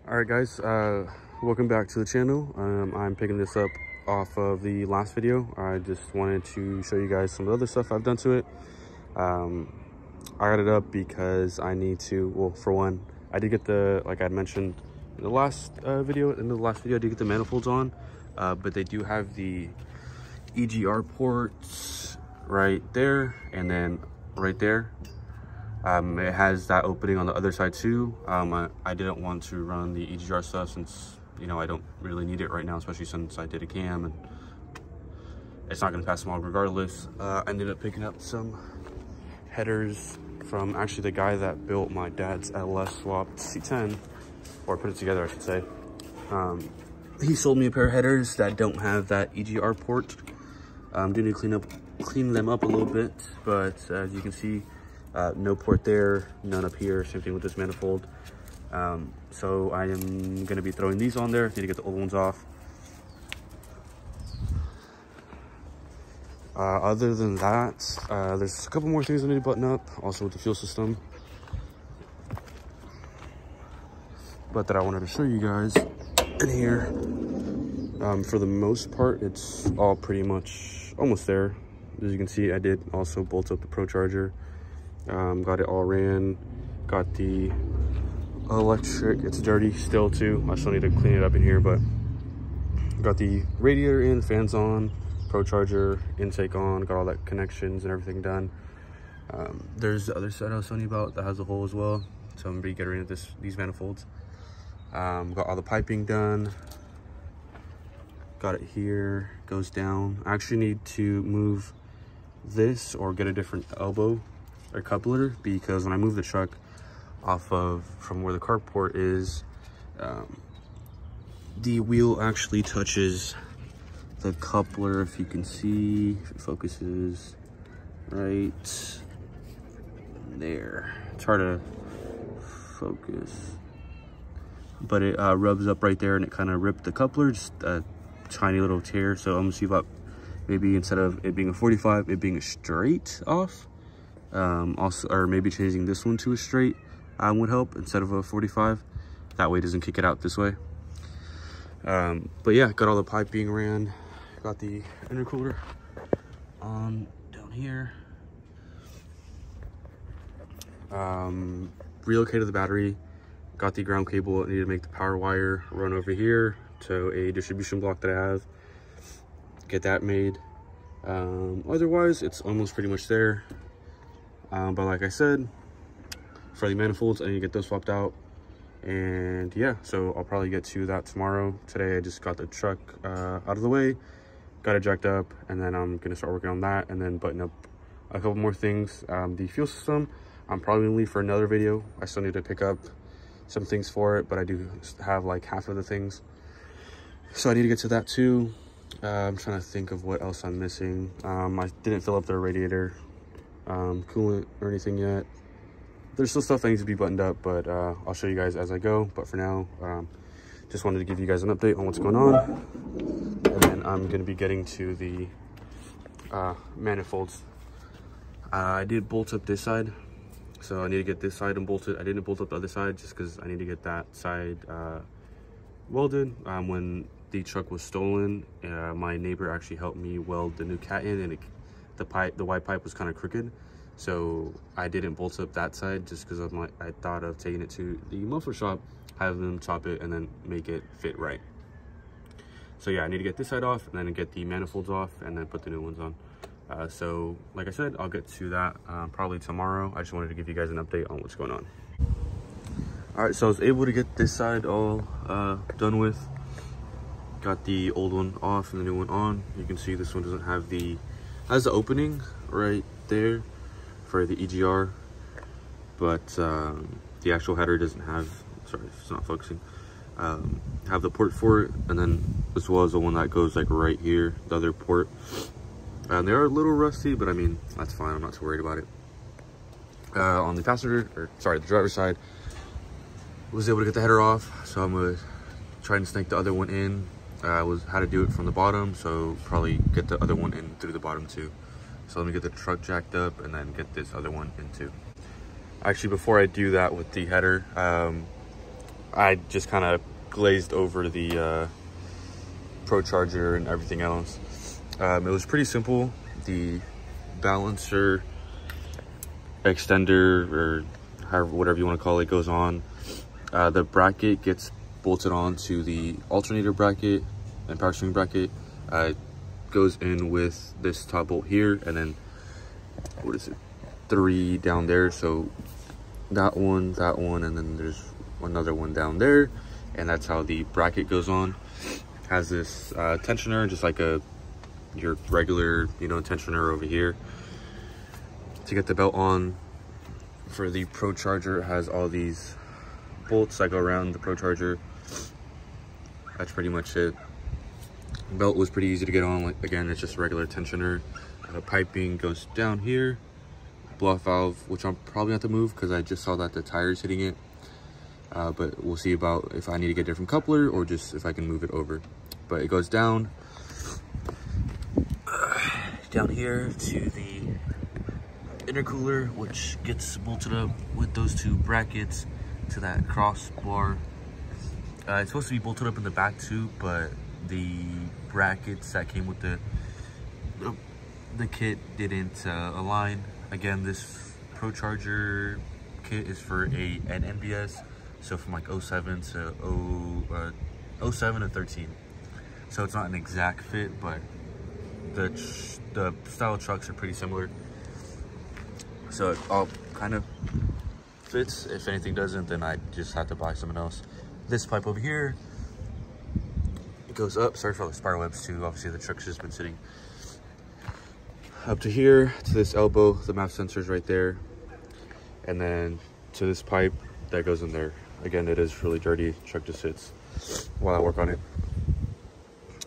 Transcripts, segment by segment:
All right, guys, welcome back to the channel. I'm picking this up off of the last video. I just wanted to show you guys some of the other stuff I've done to it. I got it up because I need to, well, for one, I did get the, like I mentioned in the last video, I did get the manifolds on, but they do have the EGR ports right there and then right there. It has that opening on the other side too. I didn't want to run the EGR stuff since, you know, I don't really need it right now, especially since I did a cam and it's not going to pass smog regardless. I ended up picking up some headers from actually the guy that built my dad's LS swapped C10, or put it together, I should say. He sold me a pair of headers that don't have that EGR port. Do need to clean them up a little bit, but as you can see, no port there, none up here. Same thing with this manifold. So I am going to be throwing these on there. Need to get the old ones off. Other than that, there's a couple more things I need to button up, also with the fuel system, but that I wanted to show you guys in here. For the most part, it's all pretty much almost there. As you can see, I did also bolt up the Procharger. Got it all ran. Got the electric, it's dirty still too. I still need to clean it up in here, but got the radiator in, fans on, Procharger, intake on, got all that connections and everything done. There's the other side I was telling you about that has a hole as well, so I'm gonna be getting rid of these manifolds. Got all the piping done. Got it here, goes down. I actually need to move this or get a different elbow or coupler, because when I move the truck off of from where the carport is, the wheel actually touches the coupler. If you can see, if it focuses right there, it's hard to focus, but it rubs up right there and it kind of ripped the coupler, just a tiny little tear. So I'm gonna see about maybe instead of it being a 45, it being a straight off. Also, or maybe changing this one to a straight would help instead of a 45. That way it doesn't kick it out this way. But yeah, got all the piping ran. Got the intercooler on down here. Relocated the battery. Got the ground cable. I need to make the power wire run over here to a distribution block that I have. Get that made. Otherwise, it's almost pretty much there. But like I said, for the manifolds, I need to get those swapped out. And yeah, so I'll probably get to that tomorrow. Today, I just got the truck out of the way, got it jacked up, and then I'm gonna start working on that and then button up a couple more things. The fuel system, I'm probably gonna leave for another video. I still need to pick up some things for it, but I do have like half of the things. So I need to get to that too. I'm trying to think of what else I'm missing. I didn't fill up the radiator coolant or anything yet. There's still stuff that needs to be buttoned up, but I'll show you guys as I go. But for now, just wanted to give you guys an update on what's going on, and then I'm going to be getting to the manifolds. I did bolt up this side, so I need to get this side unbolted. I didn't bolt up the other side just because I need to get that side welded. When the truck was stolen, my neighbor actually helped me weld the new cat in, and the white pipe was kind of crooked, so I didn't bolt up that side just because I thought of taking it to the muffler shop, have them chop it, and then make it fit right. So yeah, I need to get this side off and then get the manifolds off and then put the new ones on. So like I said, I'll get to that probably tomorrow. I just wanted to give you guys an update on what's going on. All right, so I was able to get this side all done with. Got the old one off and the new one on. You can see this one doesn't have has the opening right there for the EGR, but the actual header doesn't have, sorry, it's not focusing, have the port for it, and then as well as the one that goes like right here, the other port. And they are a little rusty, but I mean, that's fine. I'm not too worried about it. On the the driver's side, was able to get the header off, so I'm gonna try and snake the other one in. Had to do it from the bottom, so probably get the other one in through the bottom too. So let me get the truck jacked up and then get this other one in too. Actually, before I do that with the header, I just kind of glazed over the Procharger and everything else. It was pretty simple. The balancer extender, or however, whatever you want to call it, goes on. The bracket gets bolted on to the alternator bracket and power steering bracket. Goes in with this top bolt here, and then what is it, 3 down there. So that one, and then there's another one down there, and that's how the bracket goes on. Has this tensioner, just like your regular, you know, tensioner over here. To get the belt on for the Procharger, it has all these bolts that go around the Procharger. That's pretty much it. The belt was pretty easy to get on. Like, again, it's just a regular tensioner. Piping goes down here. Blow off valve, which I'm probably have to move because I just saw that the tire's hitting it. But we'll see about if I need to get a different coupler or just if I can move it over. But it goes down here to the intercooler, which gets bolted up with those 2 brackets to that crossbar. It's supposed to be bolted up in the back too, but the brackets that came with the kit didn't align. Again, this Procharger kit is for an NBS, so from like 07 to 07 to 13. So it's not an exact fit, but the style of trucks are pretty similar. So it all kind of fits. If anything doesn't, then I just have to buy something else. This pipe over here, it goes up. Sorry for all the spider webs too. Obviously the truck's just been sitting up to here, to this elbow. The map sensor's right there. And then to this pipe that goes in there. Again, it is really dirty. The truck just sits while I work on it.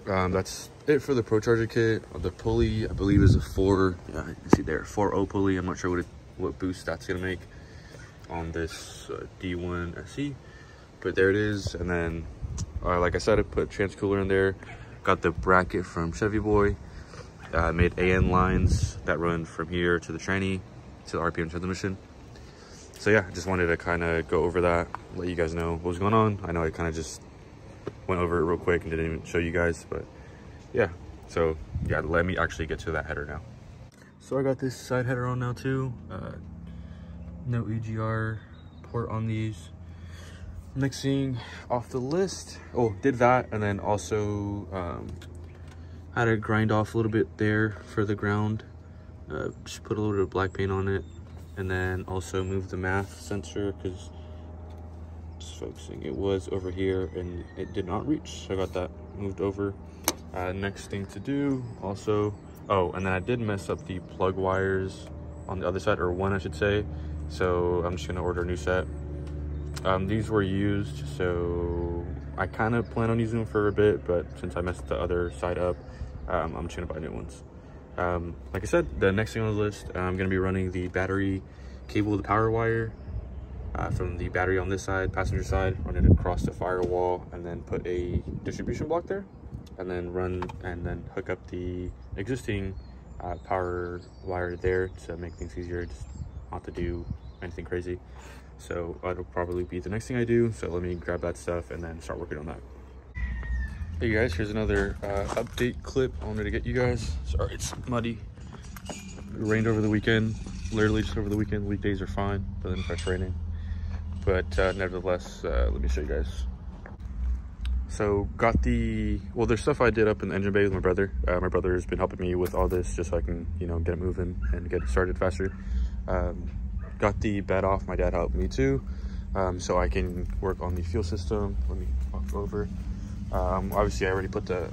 That's it for the Procharger kit. The pulley, I believe, is a 4. Yeah, you see there, 4.0 pulley. I'm not sure what boost that's gonna make on this D1 SE, but there it is. And then, like I said, I put trans cooler in there. Got the bracket from Chevy Boy. Made AN lines that run from here to the tranny to the RPM transmission. So yeah, just wanted to kind of go over that, let you guys know what was going on. I know I kind of just went over it real quick and didn't even show you guys, but yeah. So yeah, let me actually get to that header now. So I got this side header on now too. No EGR port on these. Next thing off the list, did that, and then also had to grind off a little bit there for the ground. Just put a little bit of black paint on it, and then also moved the math sensor because, just focusing, it was over here and it did not reach, so I got that moved over. Next thing to do also, and then I did mess up the plug wires on the other side, or one I should say, so I'm just gonna order a new set. These were used, so I kind of plan on using them for a bit, but since I messed the other side up, I'm just gonna buy new ones. Like I said, the next thing on the list, I'm gonna be running the battery cable, the power wire, from the battery on this side, passenger side, run it across the firewall, and then put a distribution block there, and then hook up the existing power wire there to make things easier, just not to do anything crazy. So that'll probably be the next thing I do. So let me grab that stuff and then start working on that. Hey guys, here's another update clip I wanted to get you guys. Sorry, it's muddy. It rained over the weekend, literally just over the weekend. Weekdays are fine, but then it starts raining. But nevertheless, let me show you guys. So got there's stuff I did up in the engine bay with my brother. My brother has been helping me with all this just so I can, get it moving and get it started faster. Got the bed off. My dad helped me too, so I can work on the fuel system. Let me walk over. Obviously I already put the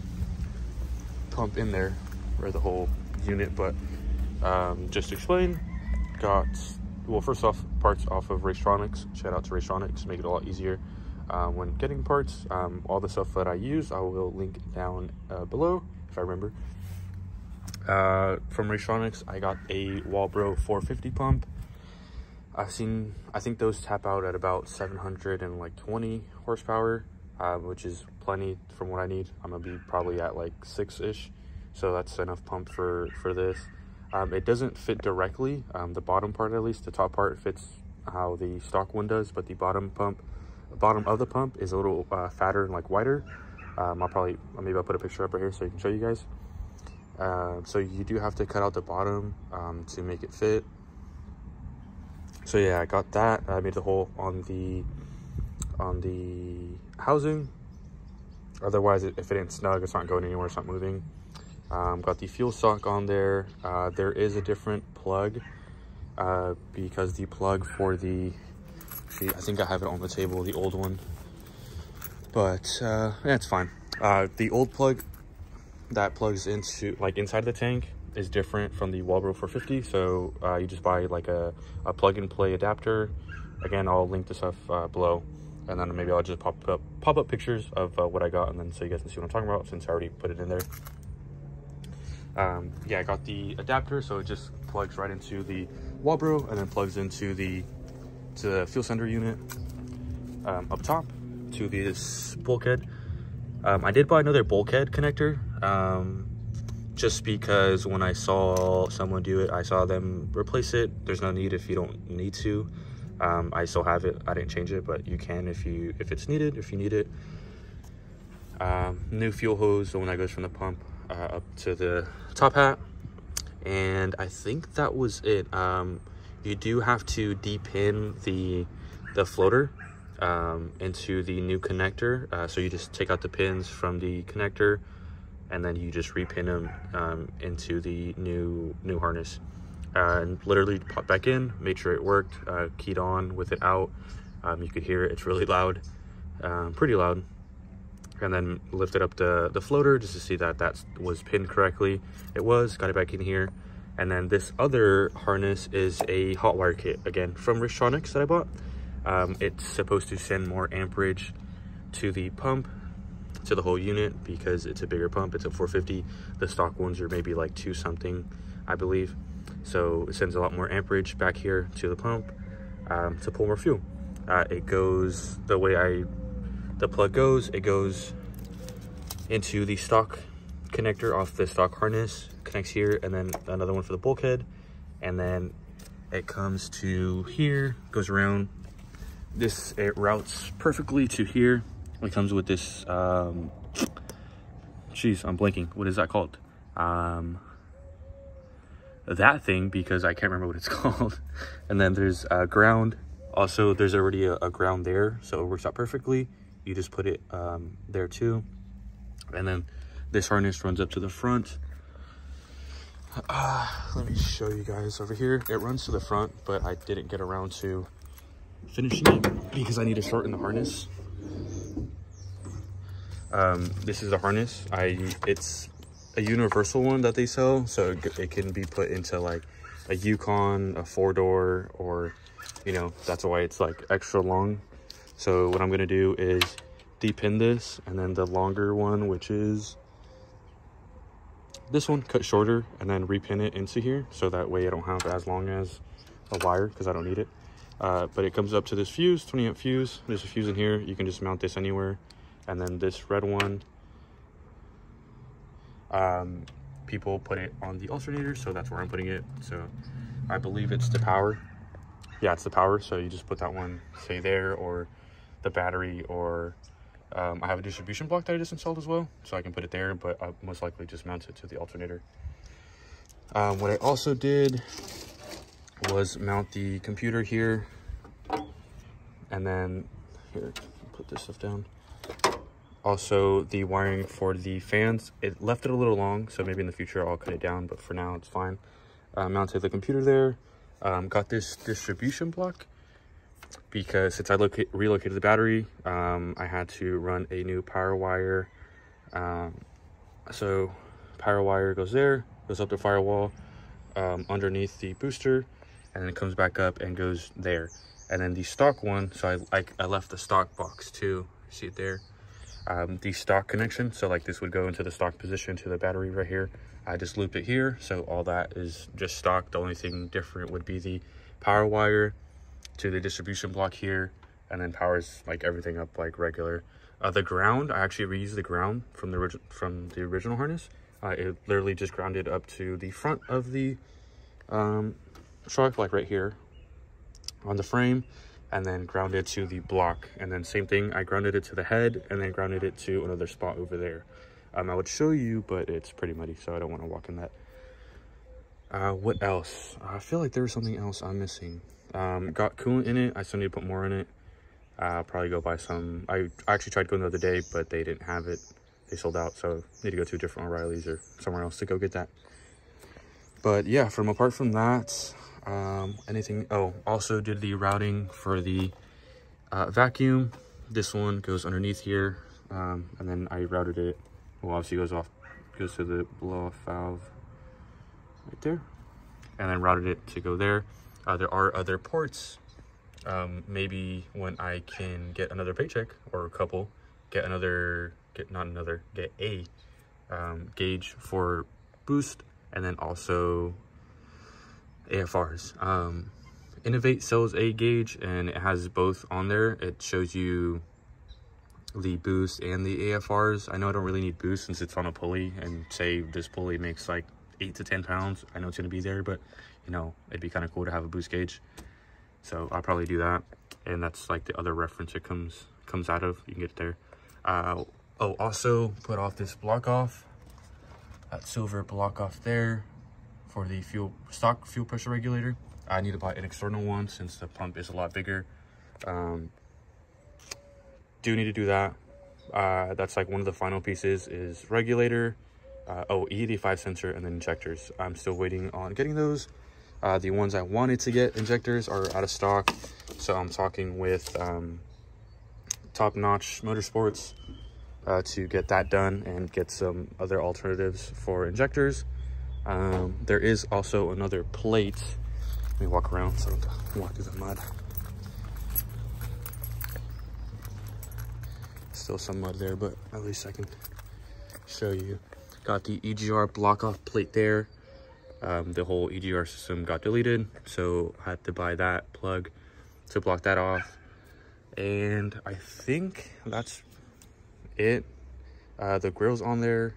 pump in there, or the whole unit, but just to explain, first off, parts off of Racetronics. Shout out to Racetronics, make it a lot easier when getting parts. All the stuff that I use, I will link down below if I remember. From Racetronics, I got a Walbro 450 pump. I think those tap out at about 720 horsepower, which is plenty from what I need. I'm gonna be probably at like 6-ish, so that's enough pump for this. It doesn't fit directly, the bottom part at least. The top part fits how the stock one does, but the bottom pump bottom of the pump is a little fatter and like wider. Maybe I'll put a picture up right here so I can show you guys. So you do have to cut out the bottom to make it fit. So yeah, I got that. I made the hole on the housing. Otherwise, if it ain't snug, it's not going anywhere, it's not moving. Got the fuel sock on there. There is a different plug because the plug for the, actually, I think I have it on the table, the old one. But yeah, it's fine. The old plug that plugs into like inside the tank is different from the Walbro 450. So you just buy like a plug and play adapter. Again, I'll link this stuff below, and then maybe I'll just pop up pictures of what I got, and then so you guys can see what I'm talking about since I already put it in there. Yeah, I got the adapter, so it just plugs right into the Walbro and then plugs into the fuel sender unit up top to this bulkhead. I did buy another bulkhead connector just because when I saw someone do it, I saw them replace it. There's no need if you don't need to. I still have it. I didn't change it, but you can if it's needed, if you need it. New fuel hose, the one that goes from the pump up to the top hat, and I think that was it. You do have to depin the floater into the new connector, so you just take out the pins from the connector and then you just repin them into the new harness, and literally pop back in, make sure it worked, keyed on with it out. You could hear it, it's really loud, pretty loud. And then lifted up the floater just to see that was pinned correctly. It was, got it back in here. And then this other harness is a hot wire kit, again, from Procharged that I bought. It's supposed to send more amperage to the pump, to the whole unit, because it's a bigger pump. It's a 450. The stock ones are maybe like 2 something, I believe. So it sends a lot more amperage back here to the pump to pull more fuel. It goes the way the plug goes, it goes into the stock connector off the stock harness, connects here, and then another one for the bulkhead, and then it comes to here, goes around this, it routes perfectly to here. It comes with this geez, I'm blanking, what is that called? That thing, because I can't remember what it's called. And then there's ground. Also, there's already a ground there, so it works out perfectly. You just put it there too. And then this harness runs up to the front. Let me show you guys over here. It runs to the front, but I didn't get around to finishing it because I need to shorten the harness. This is the harness. It's a universal one that they sell, so it can be put into like a Yukon, a 4-door, or, you know, that's why it's like extra long. So what I'm gonna do is depin this, and then the longer one, which is this one, cut shorter, and then repin it into here, so that way I don't have as long as a wire because I don't need it. But it comes up to this fuse, 20 amp fuse. There's a fuse in here. You can just mount this anywhere. And then this red one, people put it on the alternator, so that's where I'm putting it. So I believe it's the power. Yeah, it's the power. So you just put that one, say there, or the battery, or I have a distribution block that I just installed as well, so I can put it there, but I'll most likely just mount it to the alternator. What I also did was mount the computer here, and then here, put this stuff down. Also, the wiring for the fans, it left it a little long, so maybe in the future I'll cut it down, but for now it's fine. Mounted the computer there. Got this distribution block because since I relocated the battery, I had to run a new power wire. So power wire goes there, goes up the firewall, underneath the booster, and then it comes back up and goes there. And then the stock one, so I left the stock box too, see it there. The stock connection, so like this would go into the stock position to the battery right here. I just looped it here, so all that is just stock. The only thing different would be the power wire to the distribution block here, and then powers like everything up like regular. The ground, I actually reused the ground from the original harness. It literally just grounded up to the front of the truck, like right here on the frame, and then grounded to the block. And then same thing, I grounded it to the head and then grounded it to another spot over there. I would show you, but it's pretty muddy, so I don't want to walk in that. What else? I feel like there was something else I'm missing. Got coolant in it. I still need to put more in it. I'll probably go buy some. I actually tried going the other day, but they didn't have it. They sold out, so need to go to a different O'Reilly's or somewhere else to go get that. But yeah, apart from that, anything. Oh, also did the routing for the vacuum. This one goes underneath here, and then I routed it. Well, obviously goes to the blow off valve right there, and then routed it to go there. There are other ports. Maybe when I can get another paycheck or a couple, get a gauge for boost, and then also AFRs. Innovate sells a gauge and it has both on there. It shows you the boost and the AFRs. I know I don't really need boost since it's on a pulley, and say this pulley makes like 8 to 10 pounds. I know it's going to be there, but you know, it'd be kind of cool to have a boost gauge. So I'll probably do that. And that's like the other reference it comes out of. You can get it there. Oh, also put off this block off, that silver block off there for the stock fuel pressure regulator. I need to buy an external one since the pump is a lot bigger. Do need to do that. That's like one of the final pieces is regulator, E85 sensor, and then injectors. I'm still waiting on getting those. The ones I wanted to get injectors are out of stock, so I'm talking with Top Notch Motorsports to get that done and get some other alternatives for injectors. There is also another plate. Let me walk around so I don't walk through the mud. Still some mud there, but at least I can show you. Got the EGR block off plate there. The whole EGR system got deleted, so I had to buy that plug to block that off. And I think that's it. The grill's on there,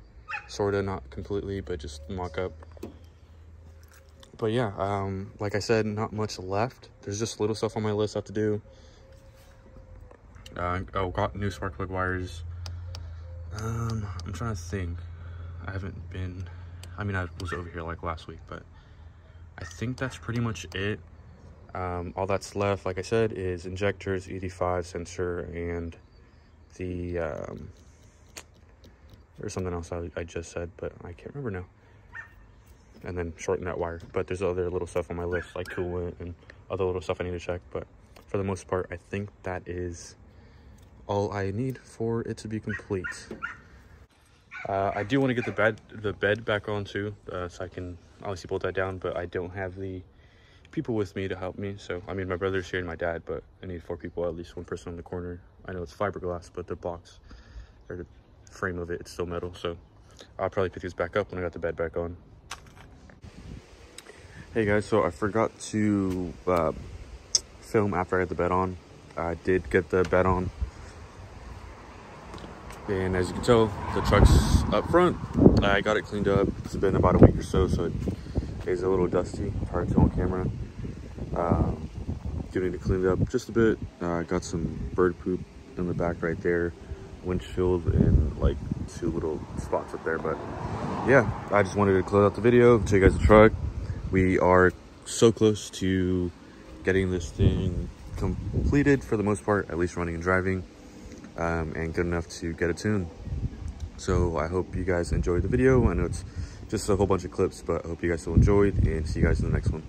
sort of, not completely, but just mock up. But yeah, like I said, not much left. There's just little stuff on my list I have to do. Got new spark plug wires. I'm trying to think. I haven't been, I mean, I was over here like last week, but I think that's pretty much it. All that's left, like I said, is injectors, ED5 sensor, and the, there's something else I just said, but I can't remember now. And then shorten that wire. But there's other little stuff on my list, like coolant and other little stuff I need to check. But for the most part, I think that is all I need for it to be complete. I do want to get the bed back on too, so I can obviously bolt that down, but I don't have the people with me to help me. So I mean, my brother's here and my dad, but I need 4 people, at least one person on the corner. I know it's fiberglass, but the box or the frame of it's still metal, so I'll probably pick these back up when I got the bed back on. Hey guys, so I forgot to film after I got the bed on. I did get the bed on, and as you can tell, the truck's up front. I got it cleaned up. It's been about a week or so, so it is a little dusty, hard to on camera. Do need to clean it up just a bit. Got some bird poop in the back right there, windshield, and like 2 little spots up there. But yeah, I just wanted to close out the video, show you guys the truck. We are so close to getting this thing completed for the most part, at least running and driving, and good enough to get a tune. So I hope you guys enjoyed the video. I know it's just a whole bunch of clips, but I hope you guys still enjoyed, and see you guys in the next one.